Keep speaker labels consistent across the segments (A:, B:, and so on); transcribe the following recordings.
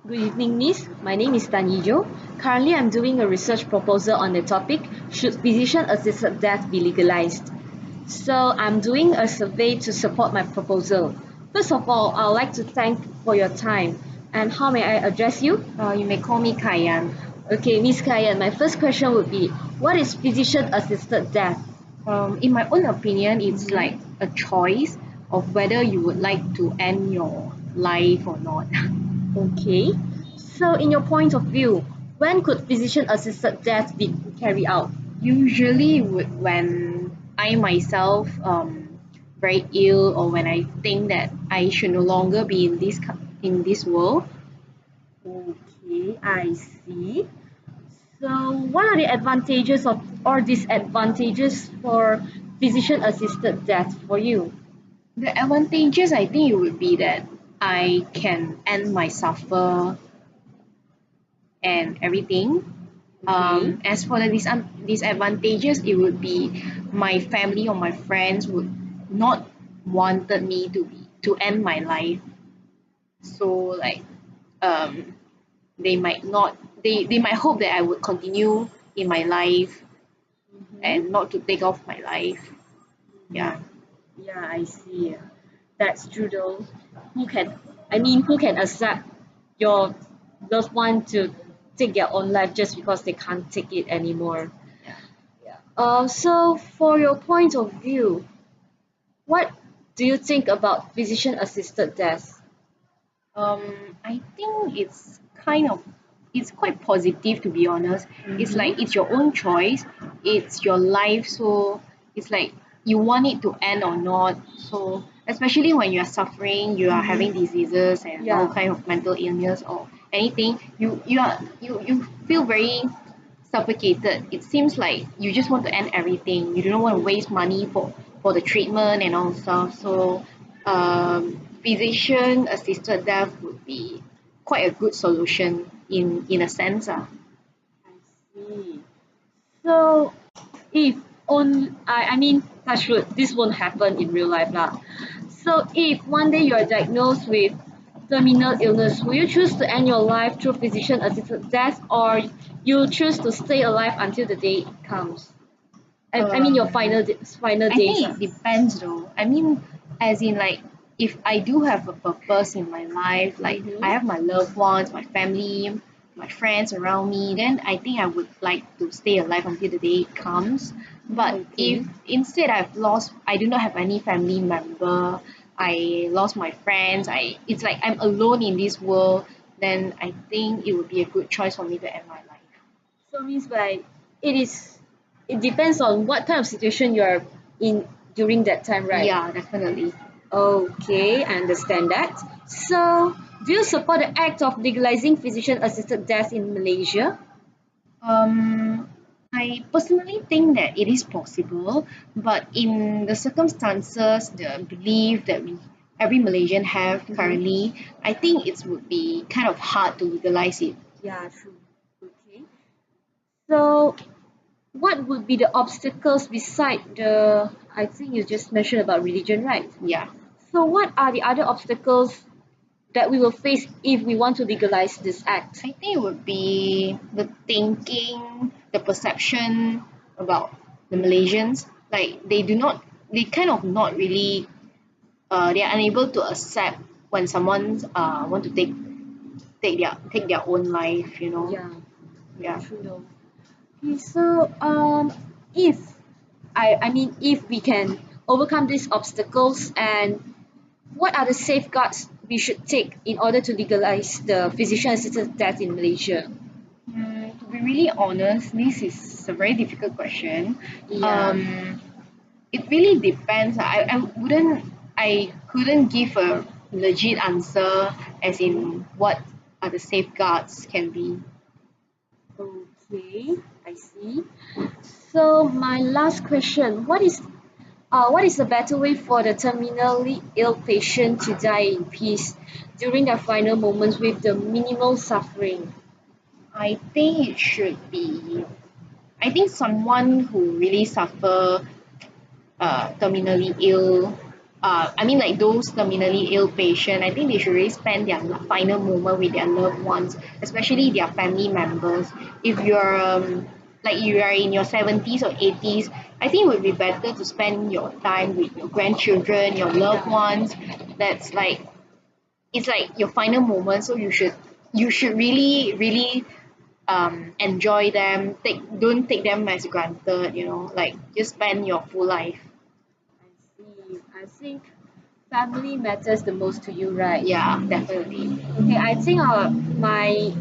A: Good evening, Miss. My name is Tan Yijo. Currently, I'm doing a research proposal on the topic Should physician-assisted death be legalized? So, I'm doing a survey to support my proposal. First of all, I'd like to thank for your time. And how may I address you?
B: You may call me Kayan.
A: Okay, Miss Kayan, my first question would be, what is physician-assisted death?
B: In my own opinion, it's like a choice of whether you would like to end your life or not.
A: Okay. So, in your point of view, when could physician-assisted death be carried out?
B: Usually, when I myself very ill, or when I think that I should no longer be in this world.
A: Okay, I see. So, what are the advantages of or disadvantages for physician-assisted death for you?
B: The advantages, I think, it would be that I can end my suffer and everything.
A: Okay.
B: As for the disadvantages, it would be my family or my friends would not wanted me to end my life. So like um, they might not they might hope that I would continue in my life
A: Mm-hmm.
B: and not to take off my life. Yeah.
A: Yeah, I see. That's true though. Who can accept your loved one to take their own life just because they can't take it anymore?
B: Yeah.
A: Yeah. So for your point of view, what do you think about physician-assisted death?
B: I think it's quite positive, to be honest. It's
A: Mm-hmm.
B: like it's your own choice, it's your life, so it's like you want it to end or not. So especially when you are suffering, you are having
A: Mm-hmm.
B: diseases and all
A: Yeah.
B: kind of mental illness or anything, you feel very suffocated. It seems like you just want to end everything. You don't want to waste money for the treatment and all stuff. So physician assisted death would be quite a good solution in a sense.
A: I see. So if touch wood, this won't happen in real life lah. So if one day you are diagnosed with terminal illness, will you choose to end your life through physician assisted death, or you choose to stay alive until the day it comes? Your
B: Um,
A: final
B: I
A: days.
B: think it depends though. I mean, as in like if I do have a purpose in my life, like I
A: Mm-hmm.
B: have my loved ones, my family, my friends around me, then I think I would like to stay alive until the day it comes. But
A: Okay.
B: if instead I do not have any family member, I lost my friends, it's like I'm alone in this world, then I think it would be a good choice for me to end my life.
A: So means by it is it depends on what type of situation you are in during that time, right?
B: Yeah, definitely.
A: Okay, I understand that. So, do you support the act of legalizing physician-assisted death in Malaysia?
B: Um, I personally think that it is possible, but in the circumstances, the belief that every Malaysian have
A: Mm-hmm.
B: currently, I think it would be kind of hard to legalize it.
A: Yeah, true. Okay. So, what would be the obstacles beside the? I think you just mentioned about religion, right?
B: Yeah,
A: So, what are the other obstacles that we will face if we want to legalize this act?
B: I think it would be the thinking, the perception about the Malaysians. Like they kind of not really, they are unable to accept when someone's want to take their own life.
A: Yeah, yeah,
B: Yeah.
A: true though. Okay, so if if we can overcome these obstacles, and what are the safeguards we should take in order to legalize the physician-assisted death in Malaysia?
B: To be really honest, this is a very difficult question.
A: Yeah.
B: Um, it really depends. I couldn't give a legit answer as in what are the safeguards can be.
A: Okay, I see. So my last question: what is a better way for the terminally ill patient to die in peace during their final moments with the minimal suffering?
B: I think it should be. I think someone who really suffer terminally ill. I mean, like those terminally ill patient, I think they should really spend their final moment with their loved ones, especially their family members. If you're like you are in your 70s or 80s, I think it would be better to spend your time with your grandchildren, your loved ones. That's like it's like your final moment, so you should really enjoy them. Don't take them as granted, like just spend your full life.
A: I see. I think family matters the most to you, right?
B: Yeah, definitely.
A: Okay, I think my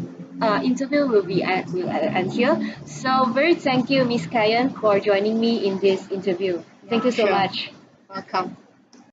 A: interview will end here. So very thank you, Miss Kayan, for joining me in this interview. Thank
B: Yeah,
A: you so
B: sure.
A: much.
B: Welcome.